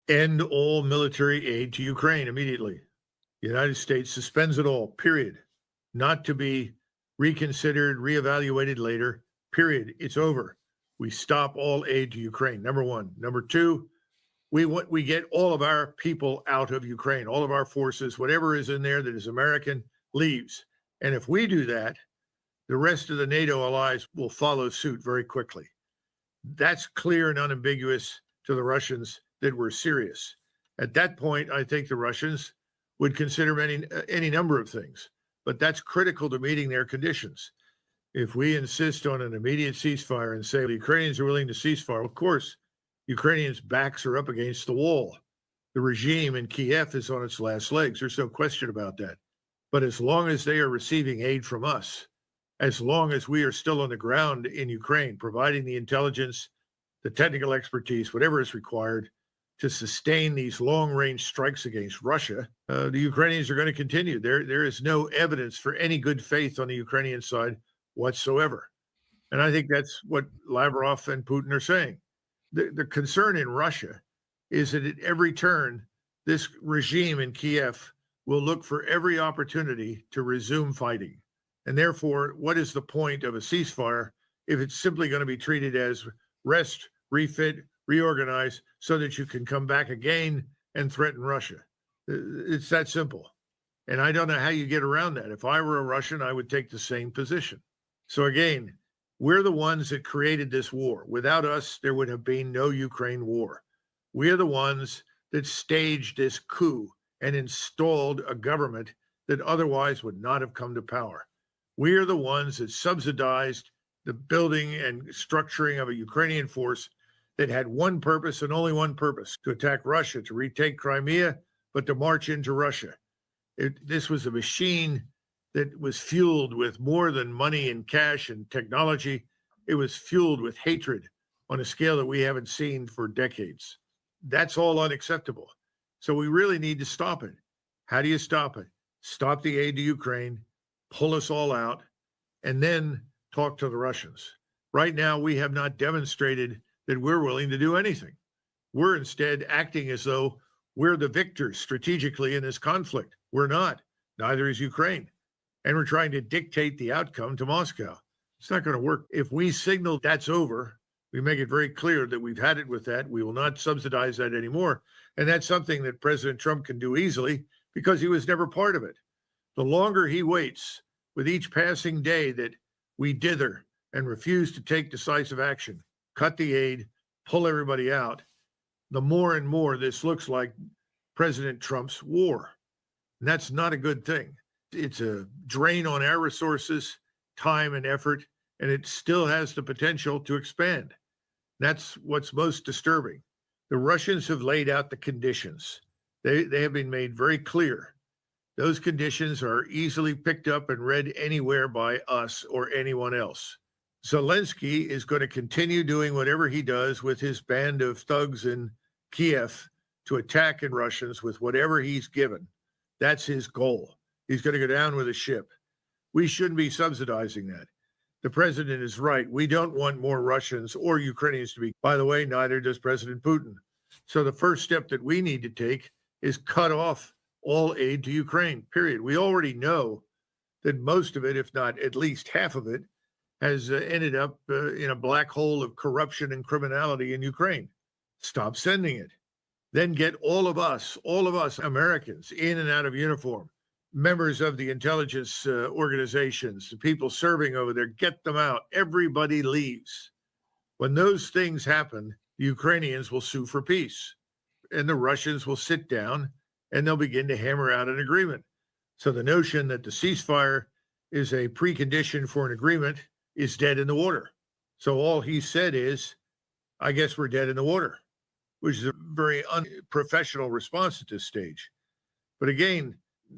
End all military aid to Ukraine immediately. The United States suspends it all, period. Not to be reconsidered, reevaluated later, period. It's over. We stop all aid to Ukraine, number one. Number two, we get all of our people out of Ukraine, all of our forces, whatever is in there that is American leaves. And if we do that, the rest of the NATO allies will follow suit very quickly. That's clear and unambiguous to the Russians that we're serious. At that point, I think the Russians would consider any number of things, but that's critical to meeting their conditions. If we insist on an immediate ceasefire and say the Ukrainians are willing to ceasefire, of course, Ukrainians' backs are up against the wall. The regime in Kiev is on its last legs. There's no question about that. But as long as they are receiving aid from us, as long as we are still on the ground in Ukraine, providing the intelligence, the technical expertise, whatever is required to sustain these long-range strikes against Russia, the Ukrainians are going to continue. There is no evidence for any good faith on the Ukrainian side whatsoever. And I think that's what Lavrov and Putin are saying. The concern in Russia is that at every turn, this regime in Kiev will look for every opportunity to resume fighting. And therefore, what is the point of a ceasefire if it's simply going to be treated as rest, refit, reorganize so that you can come back again and threaten Russia? It's that simple. And I don't know how you get around that. If I were a Russian, I would take the same position. So again, we're the ones that created this war. Without us, there would have been no Ukraine war. We're the ones that staged this coup and installed a government that otherwise would not have come to power. We are the ones that subsidized the building and structuring of a Ukrainian force that had one purpose and only one purpose: to attack Russia, to retake Crimea, but to march into Russia. This was a machine that was fueled with more than money and cash and technology. It was fueled with hatred on a scale that we haven't seen for decades. That's all unacceptable. So we really need to stop it. How do you stop it? Stop the aid to Ukraine, pull us all out, and then talk to the Russians. Right now, we have not demonstrated that we're willing to do anything. We're instead acting as though we're the victors strategically in this conflict. We're not. Neither is Ukraine. And we're trying to dictate the outcome to Moscow. It's not going to work. If we signal that's over, we make it very clear that we've had it with that. We will not subsidize that anymore. And that's something that President Trump can do easily because he was never part of it. The longer he waits, with each passing day that we dither and refuse to take decisive action, cut the aid, pull everybody out, the more and more this looks like President Trump's war. And that's not a good thing. It's a drain on our resources, time and effort, and it still has the potential to expand. That's what's most disturbing. The Russians have laid out the conditions. They have been made very clear. Those conditions are easily picked up and read anywhere by us or anyone else. Zelensky is going to continue doing whatever he does with his band of thugs in Kiev to attack the Russians with whatever he's given. That's his goal. He's going to go down with a ship. We shouldn't be subsidizing that. The president is right. We don't want more Russians or Ukrainians to be. By the way, neither does President Putin. So the first step that we need to take is cut off all aid to Ukraine, period. We already know that most of it, if not at least half of it, has ended up in a black hole of corruption and criminality in Ukraine. Stop sending it. Then get all of us Americans in and out of uniform, members of the intelligence organizations, the people serving over there, get them out. Everybody leaves. When those things happen, the Ukrainians will sue for peace, and the Russians will sit down and they'll begin to hammer out an agreement. So the notion that the ceasefire is a precondition for an agreement is dead in the water. So all he said is, I guess we're dead in the water, which is a very unprofessional response at this stage. But again,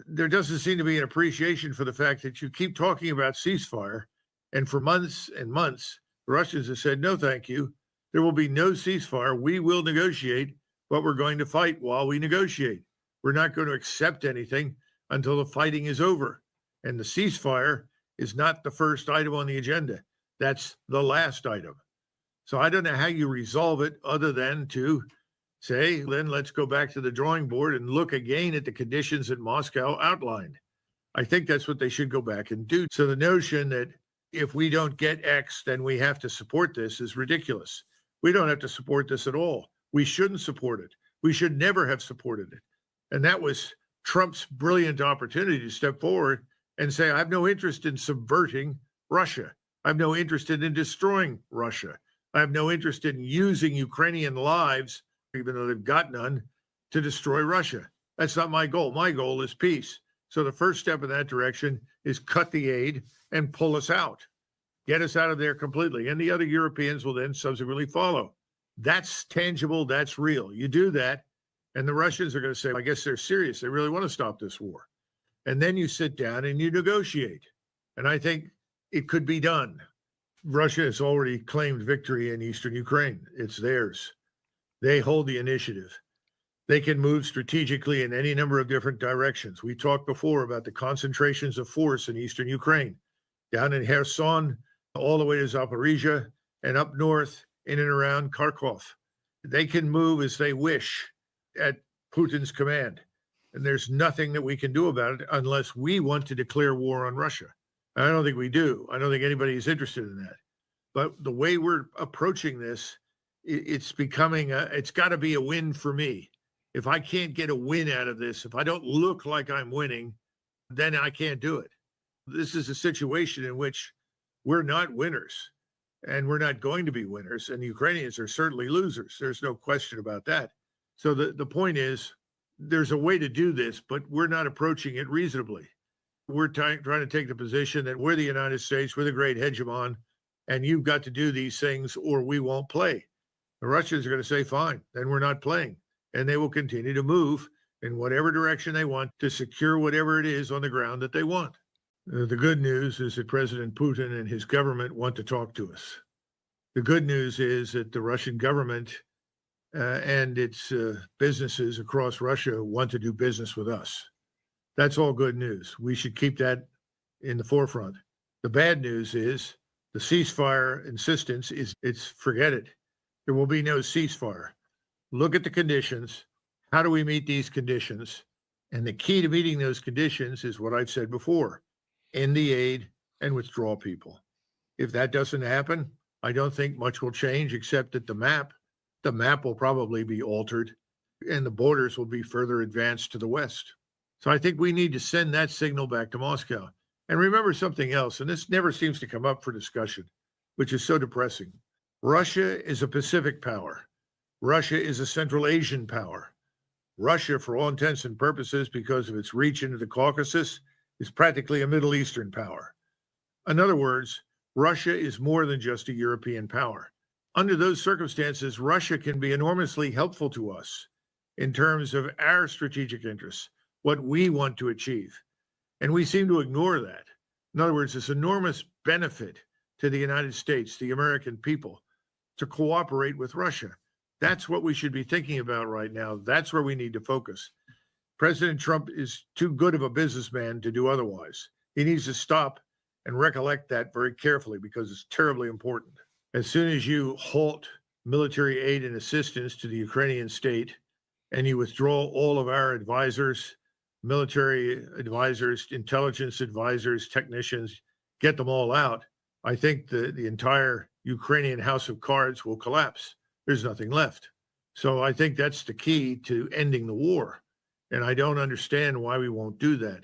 there doesn't seem to be an appreciation for the fact that you keep talking about ceasefire, and for months and months, the Russians have said, no, thank you. There will be no ceasefire. We will negotiate, but we're going to fight while we negotiate. We're not going to accept anything until the fighting is over. And the ceasefire is not the first item on the agenda. That's the last item. So I don't know how you resolve it other than to Say, then let's go back to the drawing board and look again at the conditions that Moscow outlined. I think that's what they should go back and do. So the notion that if we don't get X, then we have to support this is ridiculous. We don't have to support this at all. We shouldn't support it. We should never have supported it. And that was Trump's brilliant opportunity to step forward and say, I have no interest in subverting Russia. I have no interest in destroying Russia. I have no interest in using Ukrainian lives, even though they've got none, to destroy Russia. That's not my goal. My goal is peace. So the first step in that direction is cut the aid and pull us out, get us out of there completely. And the other Europeans will then subsequently follow. That's tangible. That's real. You do that, and the Russians are going to say, I guess they're serious. They really want to stop this war. And then you sit down and you negotiate. And I think it could be done. Russia has already claimed victory in eastern Ukraine. It's theirs. They hold the initiative. They can move strategically in any number of different directions. We talked before about the concentrations of force in eastern Ukraine, down in Kherson, all the way to Zaporizhia, and up north in and around Kharkov. They can move as they wish at Putin's command. And there's nothing that we can do about it unless we want to declare war on Russia. And I don't think we do. I don't think anybody is interested in that. But the way we're approaching this, it's becoming, it's got to be a win for me. If I can't get a win out of this, if I don't look like I'm winning, then I can't do it. This is a situation in which we're not winners, and we're not going to be winners, and the Ukrainians are certainly losers. There's no question about that. So the point is, there's a way to do this, but we're not approaching it reasonably. We're trying to take the position that we're the United States, we're the great hegemon, and you've got to do these things or we won't play. The Russians are going to say, fine, then we're not playing. And they will continue to move in whatever direction they want to secure whatever it is on the ground that they want. The good news is that President Putin and his government want to talk to us. The good news is that the Russian government and its businesses across Russia want to do business with us. That's all good news. We should keep that in the forefront. The bad news is the ceasefire insistence it's forget it. There will be no ceasefire. Look at the conditions. How do we meet these conditions? And the key to meeting those conditions is what I've said before: end the aid and withdraw people. If that doesn't happen, I don't think much will change, except that the map will probably be altered and the borders will be further advanced to the west. So I think we need to send that signal back to Moscow. And remember something else, and this never seems to come up for discussion, which is so depressing. Russia is a Pacific power. Russia is a Central Asian power. Russia, for all intents and purposes, because of its reach into the Caucasus, is practically a Middle Eastern power. In other words, Russia is more than just a European power. Under those circumstances, Russia can be enormously helpful to us in terms of our strategic interests, what we want to achieve. And we seem to ignore that. In other words, this enormous benefit to the United States, the American people, to cooperate with Russia. That's what we should be thinking about right now. That's where we need to focus. President Trump is too good of a businessman to do otherwise. He needs to stop and recollect that very carefully, because it's terribly important. As soon as you halt military aid and assistance to the Ukrainian state and you withdraw all of our advisors, military advisors, intelligence advisors, technicians, get them all out, I think the entire Ukrainian house of cards will collapse. There's nothing left. So I think that's the key to ending the war. And I don't understand why we won't do that,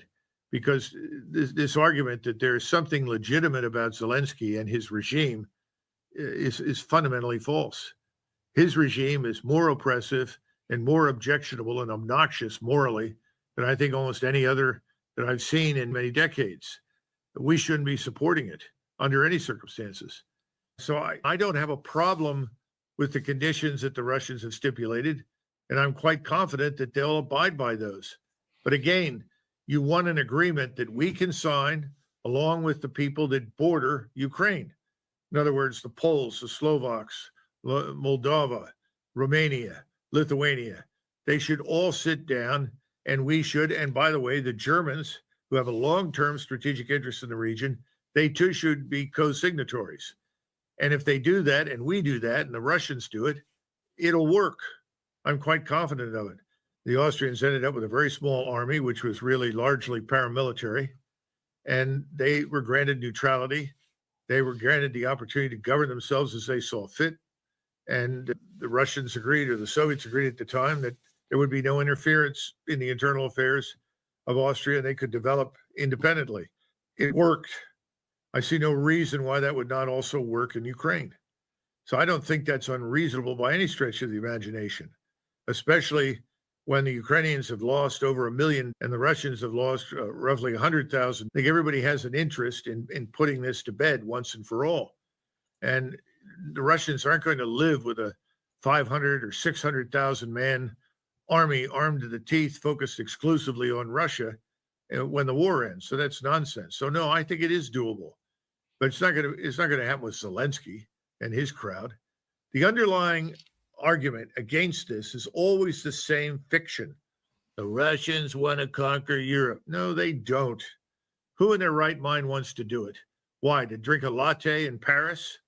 because this argument that there's something legitimate about Zelensky and his regime is fundamentally false. His regime is more oppressive and more objectionable and obnoxious morally than I think almost any other that I've seen in many decades. We shouldn't be supporting it under any circumstances. So I don't have a problem with the conditions that the Russians have stipulated, and I'm quite confident that they'll abide by those. But again, you want an agreement that we can sign along with the people that border Ukraine. In other words, the Poles, the Slovaks, Moldova, Romania, Lithuania. They should all sit down, and we should, and by the way, the Germans, who have a long-term strategic interest in the region, they too should be co-signatories. And if they do that, and we do that, and the Russians do it, it'll work. I'm quite confident of it. The Austrians ended up with a very small army, which was really largely paramilitary, and they were granted neutrality. They were granted the opportunity to govern themselves as they saw fit. And the Russians agreed, or the Soviets agreed at the time, that there would be no interference in the internal affairs of Austria. They could develop independently. It worked. I see no reason why that would not also work in Ukraine. So I don't think that's unreasonable by any stretch of the imagination, especially when the Ukrainians have lost over 1 million and the Russians have lost roughly 100,000. I think everybody has an interest in putting this to bed once and for all. And the Russians aren't going to live with a 500 or 600,000 man army armed to the teeth, focused exclusively on Russia when the war ends. So that's nonsense. So no, I think it is doable, but it's not going to happen with Zelensky and his crowd. The underlying argument against this is always the same fiction. The Russians want to conquer Europe. No, they don't. Who in their right mind wants to do it? Why? To drink a latte in Paris?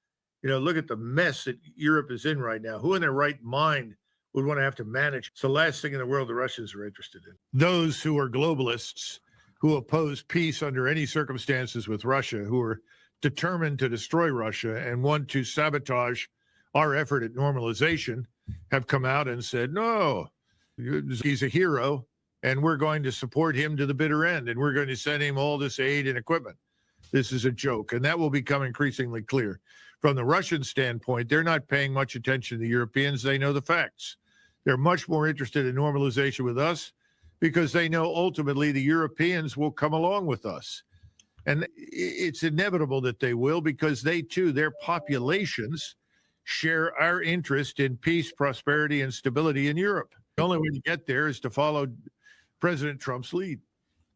You know, look at the mess that Europe is in right now. Who in their right mind would want to have to manage? It's the last thing in the world the Russians are interested in. Those who are globalists, who oppose peace under any circumstances with Russia, who are determined to destroy Russia and want to sabotage our effort at normalization, have come out and said, no, he's a hero, and we're going to support him to the bitter end, and we're going to send him all this aid and equipment. This is a joke, and that will become increasingly clear. From the Russian standpoint, they're not paying much attention to the Europeans. They know the facts. They're much more interested in normalization with us because they know ultimately the Europeans will come along with us. And it's inevitable that they will, because they too, their populations share our interest in peace, prosperity, and stability in Europe. The only way to get there is to follow President Trump's lead.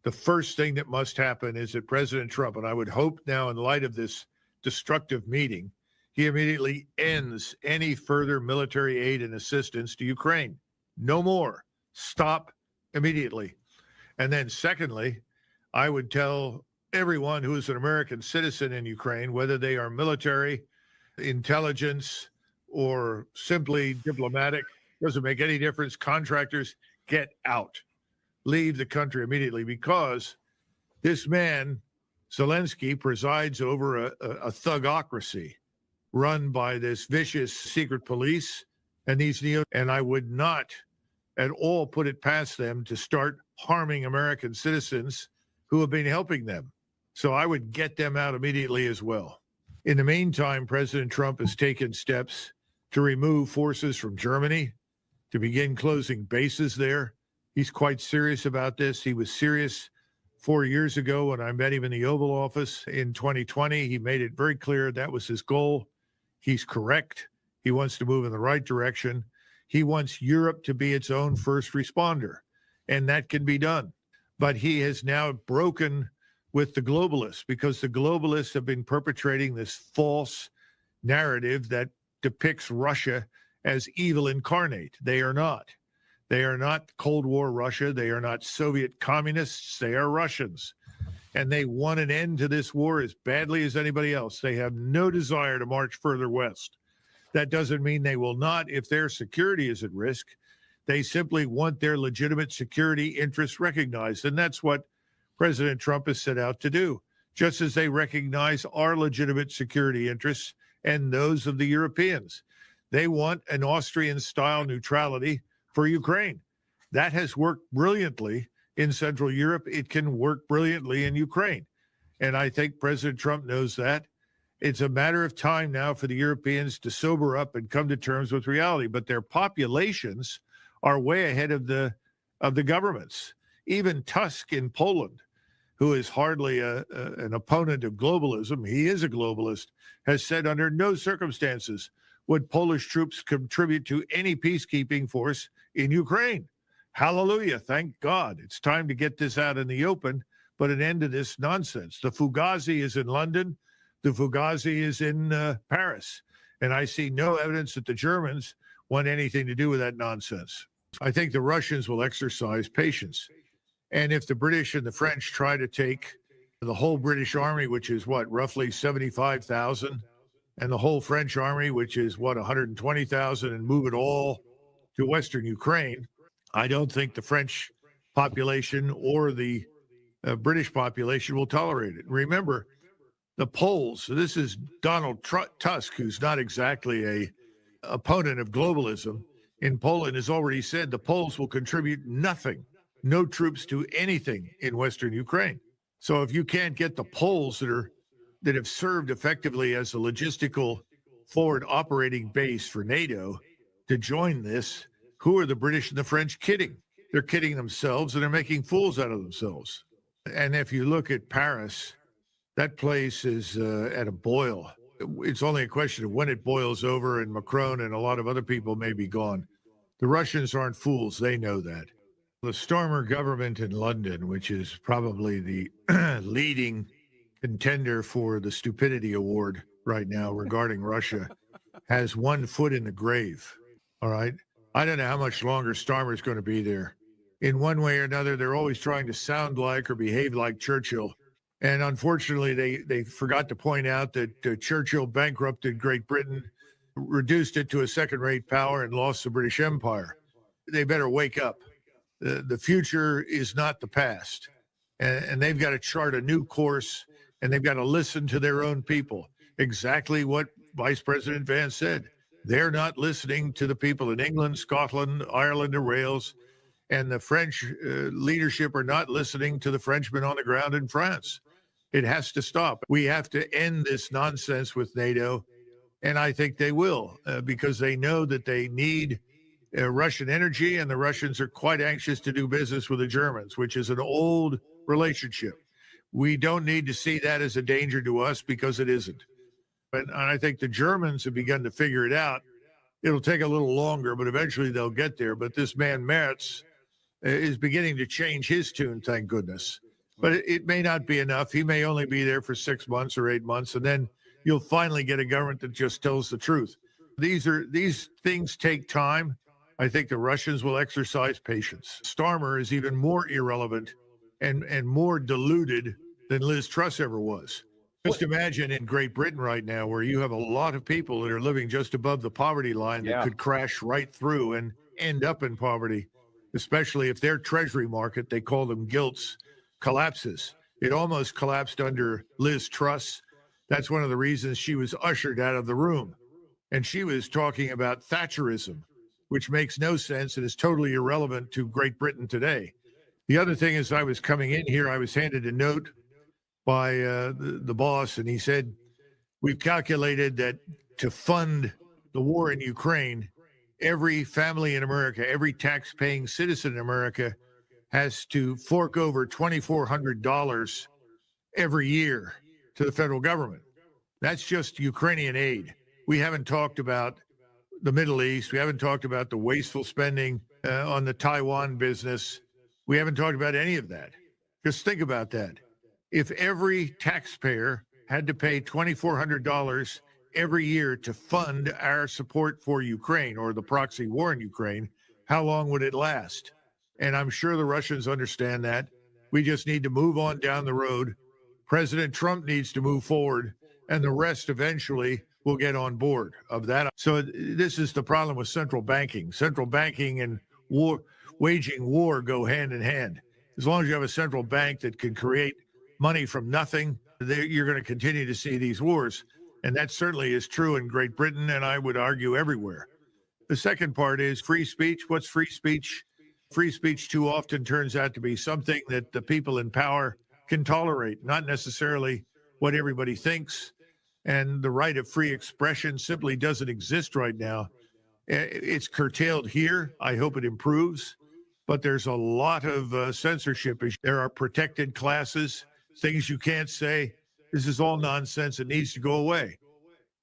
The first thing that must happen is that President Trump, and I would hope now in light of this destructive meeting, he immediately ends any further military aid and assistance to Ukraine. No more. Stop immediately. And then secondly, I would tell everyone who is an American citizen in Ukraine, whether they are military, intelligence, or simply diplomatic, doesn't make any difference. Contractors, get out. Leave the country immediately, because this man, Zelensky, presides over a thugocracy run by this vicious secret police and these and I would not at all put it past them to start harming American citizens who have been helping them. So I would get them out immediately as well. In the meantime, President Trump has taken steps to remove forces from Germany, to begin closing bases there. He's quite serious about this. He was serious 4 years ago when I met him in the Oval Office in 2020. He made it very clear that was his goal. He's correct. He wants to move in the right direction. He wants Europe to be its own first responder, and that can be done. But he has now broken with the globalists, because the globalists have been perpetrating this false narrative that depicts Russia as evil incarnate. They are not. They are not Cold War Russia. They are not Soviet communists. They are Russians. And they want an end to this war as badly as anybody else. They have no desire to march further west. That doesn't mean they will not if their security is at risk. They simply want their legitimate security interests recognized. And that's what President Trump has set out to do, just as they recognize our legitimate security interests and those of the Europeans. They want an Austrian-style neutrality for Ukraine. That has worked brilliantly in Central Europe. It can work brilliantly in Ukraine. And I think President Trump knows that. It's a matter of time now for the Europeans to sober up and come to terms with reality. But their populations are way ahead of the governments. Even Tusk in Poland, who is hardly an opponent of globalism, he is a globalist, has said under no circumstances would Polish troops contribute to any peacekeeping force in Ukraine. Hallelujah. Thank God. It's time to get this out in the open, but an end to this nonsense. The Fugazi is in London. The Fugazi is in Paris. And I see no evidence that the Germans want anything to do with that nonsense. I think the Russians will exercise patience. And if the British and the French try to take the whole British army, which is roughly 75,000, and the whole French army, which is 120,000, and move it all to Western Ukraine, I don't think the French population or the British population will tolerate it. Remember, the Poles, so this is Donald Tusk, who's not exactly a opponent of globalism in Poland, has already said the Poles will contribute nothing, no troops to anything in Western Ukraine. So if you can't get the Poles that have served effectively as a logistical forward operating base for NATO to join this, who are the British and the French kidding? They're kidding themselves, and they're making fools out of themselves. And if you look at Paris, that place is at a boil. It's only a question of when it boils over, and Macron and a lot of other people may be gone. The Russians aren't fools. They know that. The Starmer government in London, which is probably the leading contender for the stupidity award right now regarding Russia, has one foot in the grave. All right. I don't know how much longer Starmer's going to be there. In one way or another, they're always trying to sound like or behave like Churchill. And unfortunately, they forgot to point out that Churchill bankrupted Great Britain, reduced it to a second-rate power, and lost the British Empire. They better wake up. The future is not the past. And they've got to chart a new course, and they've got to listen to their own people. Exactly what Vice President Vance said. They're not listening to the people in England, Scotland, Ireland, or Wales, and the French leadership are not listening to the Frenchmen on the ground in France. It has to stop. We have to end this nonsense with NATO, and I think they will, because they know that they need Russian energy, and the Russians are quite anxious to do business with the Germans, which is an old relationship. We don't need to see that as a danger to us, because it isn't. And I think the Germans have begun to figure it out. It'll take a little longer, but eventually they'll get there. But this man Merz is beginning to change his tune, thank goodness. But it may not be enough. He may only be there for 6 months or 8 months, and then you'll finally get a government that just tells the truth. These things take time. I think the Russians will exercise patience. Starmer is even more irrelevant and more deluded than Liz Truss ever was. Just imagine in Great Britain right now, where you have a lot of people that are living just above the poverty line that could crash right through and end up in poverty, especially if their treasury market, they call them gilts, collapses. It almost collapsed under Liz Truss. That's one of the reasons she was ushered out of the room. And she was talking about Thatcherism, which makes no sense and is totally irrelevant to Great Britain today. The other thing is, I was coming in here, I was handed a note by the boss, and he said, we've calculated that to fund the war in Ukraine, every family in America, every tax-paying citizen in America has to fork over $2,400 every year to the federal government. That's just Ukrainian aid. We haven't talked about the Middle East. We haven't talked about the wasteful spending on the Taiwan business. We haven't talked about any of that. Just think about that. If every taxpayer had to pay $2,400 every year to fund our support for Ukraine or the proxy war in Ukraine, how long would it last? And I'm sure the Russians understand that. We just need to move on down the road. President Trump needs to move forward, and the rest eventually will get on board of that. So this is the problem with central banking. Central banking and war, waging war go hand in hand. As long as you have a central bank that can create money from nothing, you're going to continue to see these wars. And that certainly is true in Great Britain, and I would argue everywhere. The second part is free speech. What's free speech? Free speech too often turns out to be something that the people in power can tolerate, not necessarily what everybody thinks. And the right of free expression simply doesn't exist right now. It's curtailed here. I hope it improves. But there's a lot of censorship. There are protected classes, things you can't say. This is all nonsense. It needs to go away.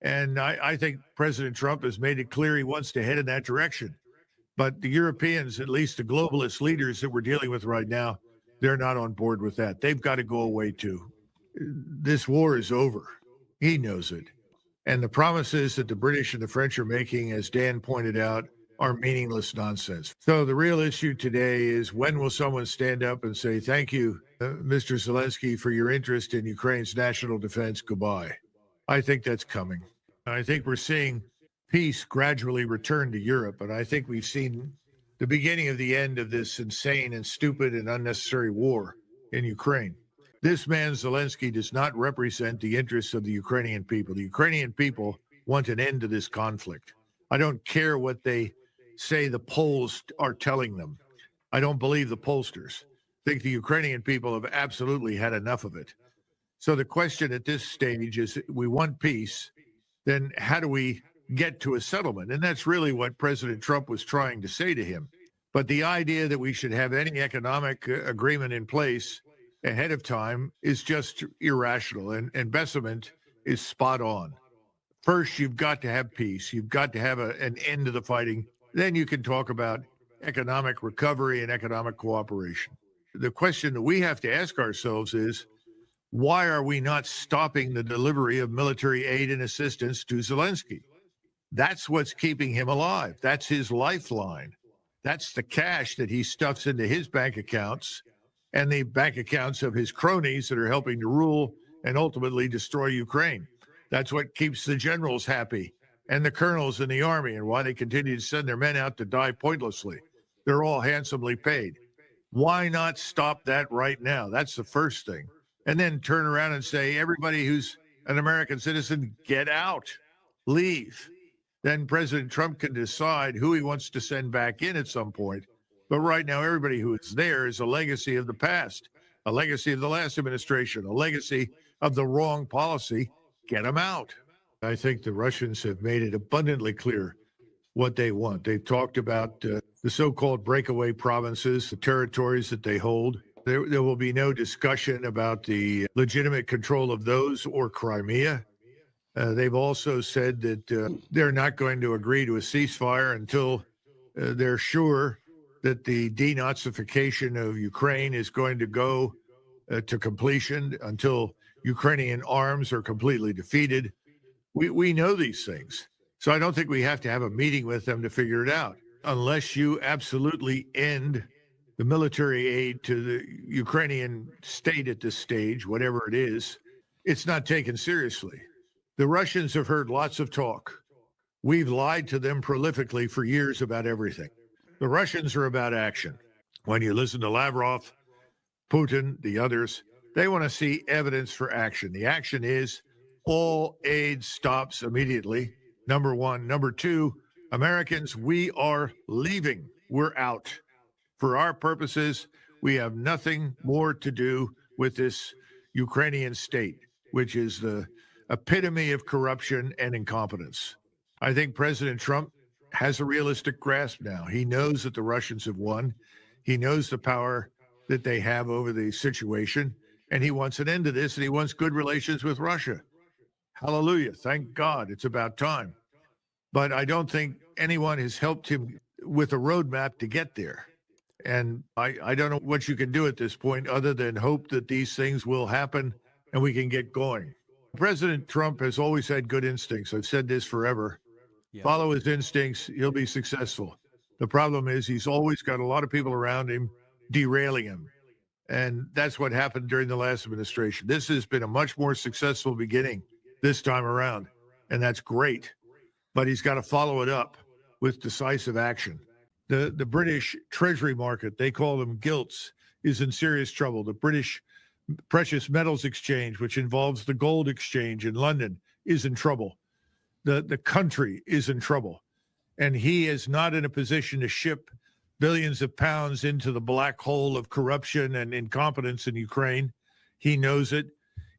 And I think President Trump has made it clear he wants to head in that direction. But the Europeans, at least the globalist leaders that we're dealing with right now, they're not on board with that. They've got to go away too. This war is over. He knows it. And the promises that the British and the French are making, as Dan pointed out, are meaningless nonsense. So the real issue today is, when will someone stand up and say, thank you, Mr. Zelensky, for your interest in Ukraine's national defense. Goodbye. I think that's coming. I think we're seeing peace gradually returned to Europe. And I think we've seen the beginning of the end of this insane and stupid and unnecessary war in Ukraine. This man, Zelensky, does not represent the interests of the Ukrainian people. The Ukrainian people want an end to this conflict. I don't care what they say the polls are telling them. I don't believe the pollsters. I think the Ukrainian people have absolutely had enough of it. So the question at this stage is, we want peace, then how do we get to a settlement? And that's really what President Trump was trying to say to him. But the idea that we should have any economic agreement in place ahead of time is just irrational. And Besament is spot on. First, you've got to have peace. You've got to have an end to the fighting. Then you can talk about economic recovery and economic cooperation. The question that we have to ask ourselves is, why are we not stopping the delivery of military aid and assistance to Zelensky? That's what's keeping him alive. That's his lifeline. That's the cash that he stuffs into his bank accounts and the bank accounts of his cronies that are helping to rule and ultimately destroy Ukraine. That's what keeps the generals happy and the colonels in the army, and why they continue to send their men out to die pointlessly. They're all handsomely paid. Why not stop that right now? That's the first thing. And then turn around and say, everybody who's an American citizen, get out, leave. Then President Trump can decide who he wants to send back in at some point. But right now, everybody who is there is a legacy of the past, a legacy of the last administration, a legacy of the wrong policy. Get them out. I think the Russians have made it abundantly clear what they want. They've talked about the so-called breakaway provinces, the territories that they hold. There will be no discussion about the legitimate control of those or Crimea. They've also said that they're not going to agree to a ceasefire until they're sure that the denazification of Ukraine is going to go to completion, until Ukrainian arms are completely defeated. We know these things. So I don't think we have to have a meeting with them to figure it out, unless you absolutely end the military aid to the Ukrainian state at this stage, whatever it is. It's not taken seriously. The Russians have heard lots of talk. We've lied to them prolifically for years about everything. The Russians are about action. When you listen to Lavrov, Putin, the others, they want to see evidence for action. The action is all aid stops immediately, number one. Number two, Americans, we are leaving. We're out. For our purposes, we have nothing more to do with this Ukrainian state, which is the epitome of corruption and incompetence. I think President Trump has a realistic grasp now. He knows that the Russians have won. He knows the power that they have over the situation, and he wants an end to this, and he wants good relations with Russia. Hallelujah. Thank God. It's about time. But I don't think anyone has helped him with a roadmap to get there. And I don't know what you can do at this point other than hope that these things will happen and we can get going. President Trump has always had good instincts. I've said this forever. Yeah. Follow his instincts, he'll be successful. The problem is he's always got a lot of people around him derailing him. And that's what happened during the last administration. This has been a much more successful beginning this time around, and that's great. But he's got to follow it up with decisive action. The British Treasury market, they call them gilts, is in serious trouble. The British Precious Metals Exchange, which involves the gold exchange in London, is in trouble. The country is in trouble. And he is not in a position to ship billions of pounds into the black hole of corruption and incompetence in Ukraine. He knows it.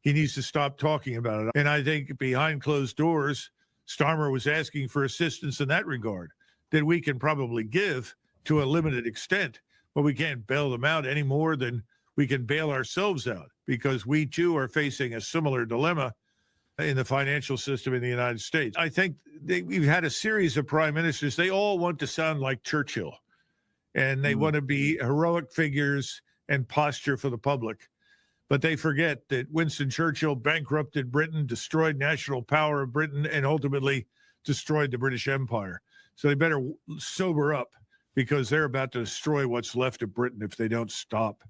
He needs to stop talking about it. And I think behind closed doors, Starmer was asking for assistance in that regard that we can probably give to a limited extent, but we can't bail them out any more than we can bail ourselves out, because we too are facing a similar dilemma in the financial system in the United States. I think we've had a series of prime ministers. They all want to sound like Churchill, and they want to be heroic figures and posture for the public. But they forget that Winston Churchill bankrupted Britain, destroyed national power of Britain, and ultimately destroyed the British Empire. So they better sober up, because they're about to destroy what's left of Britain if they don't stop.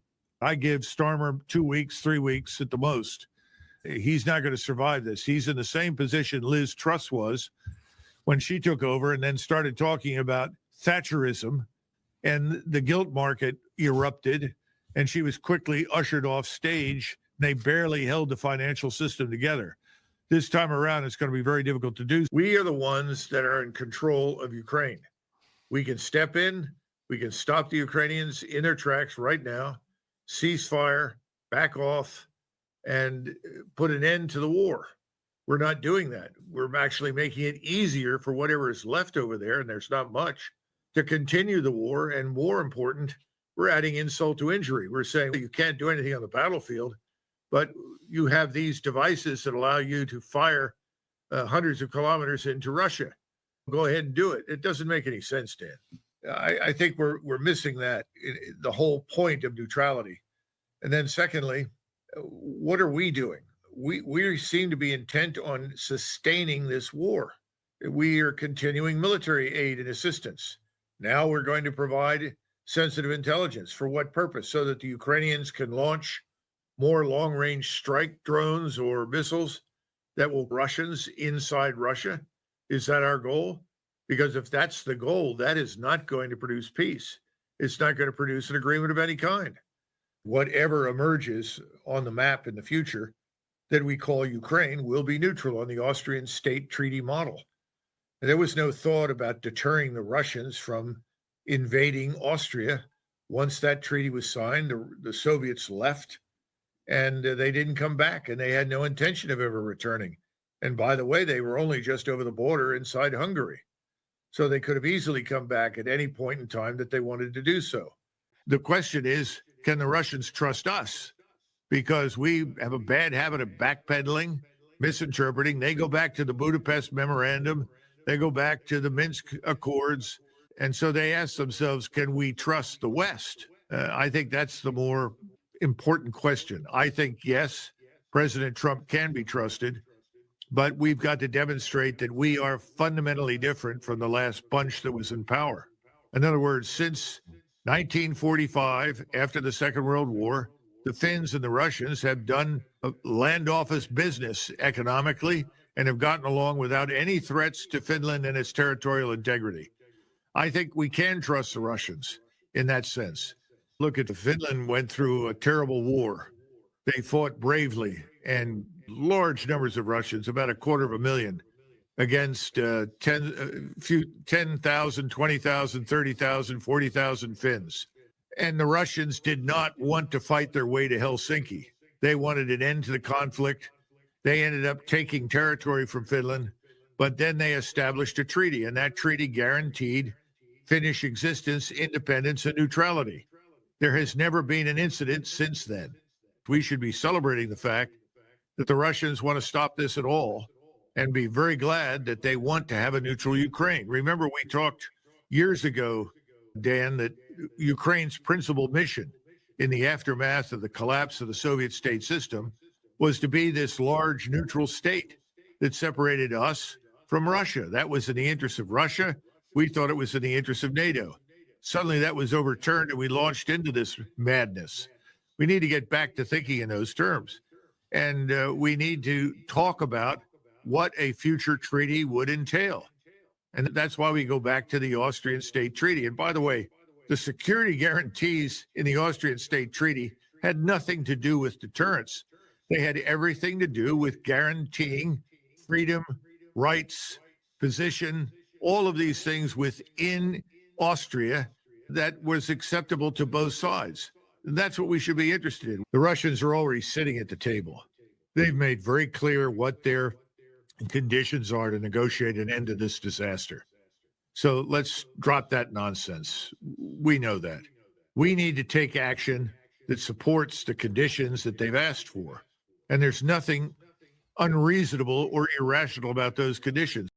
I give Starmer 2 weeks, 3 weeks at the most. He's not going to survive this. He's in the same position Liz Truss was when she took over and then started talking about Thatcherism, and the gilt market erupted, and she was quickly ushered off stage. They barely held the financial system together. This time around, it's going to be very difficult to do. We are the ones that are in control of Ukraine. We can step in. We can stop the Ukrainians in their tracks right now, ceasefire, back off, and put an end to the war. We're not doing that. We're actually making it easier for whatever is left over there, and there's not much, to continue the war. And more important, we're adding insult to injury. We're saying you can't do anything on the battlefield, but you have these devices that allow you to fire hundreds of kilometers into Russia. Go ahead and do it. It doesn't make any sense, Dan. I think we're missing that, the whole point of neutrality. And then secondly, what are we doing? We seem to be intent on sustaining this war. We are continuing military aid and assistance. Now we're going to provide sensitive intelligence. For what purpose? So that the Ukrainians can launch more long-range strike drones or missiles that will Russians inside Russia. Is that our goal? Because if that's the goal, that is not going to produce peace. It's not going to produce an agreement of any kind. Whatever emerges on the map in the future that we call Ukraine will be neutral on the Austrian state treaty model. And there was no thought about deterring the Russians from invading Austria. Once that treaty was signed, the Soviets left, and they didn't come back, and they had no intention of ever returning. And by the way, they were only just over the border inside Hungary. So they could have easily come back at any point in time that they wanted to do so. The question is, can the Russians trust us? Because we have a bad habit of backpedaling, misinterpreting. They go back to the Budapest Memorandum. They go back to the Minsk Accords. And so they ask themselves, can we trust the West? I think that's the more important question. I think, yes, President Trump can be trusted, but we've got to demonstrate that we are fundamentally different from the last bunch that was in power. In other words, since 1945, after the Second World War, the Finns and the Russians have done land office business economically and have gotten along without any threats to Finland and its territorial integrity. I think we can trust the Russians in that sense. Look at Finland went through a terrible war. They fought bravely, and large numbers of Russians, about 250,000, against 10,000, 20,000, 30,000, 40,000 Finns. And the Russians did not want to fight their way to Helsinki. They wanted an end to the conflict. They ended up taking territory from Finland, but then they established a treaty, and that treaty guaranteed Finnish existence, independence, and neutrality. There has never been an incident since then. We should be celebrating the fact that the Russians want to stop this at all and be very glad that they want to have a neutral Ukraine. Remember, we talked years ago, Dan, that Ukraine's principal mission in the aftermath of the collapse of the Soviet state system was to be this large neutral state that separated us from Russia. That was in the interest of Russia. We thought it was in the interest of NATO. Suddenly that was overturned and we launched into this madness. We need to get back to thinking in those terms. And we need to talk about what a future treaty would entail. And that's why we go back to the Austrian state treaty. And by the way, the security guarantees in the Austrian state treaty had nothing to do with deterrence. They had everything to do with guaranteeing freedom, rights, position, all of these things within Austria that was acceptable to both sides. And that's what we should be interested in. The Russians are already sitting at the table. They've made very clear what their conditions are to negotiate an end to this disaster. So let's drop that nonsense. We know that. We need to take action that supports the conditions that they've asked for. And there's nothing unreasonable or irrational about those conditions.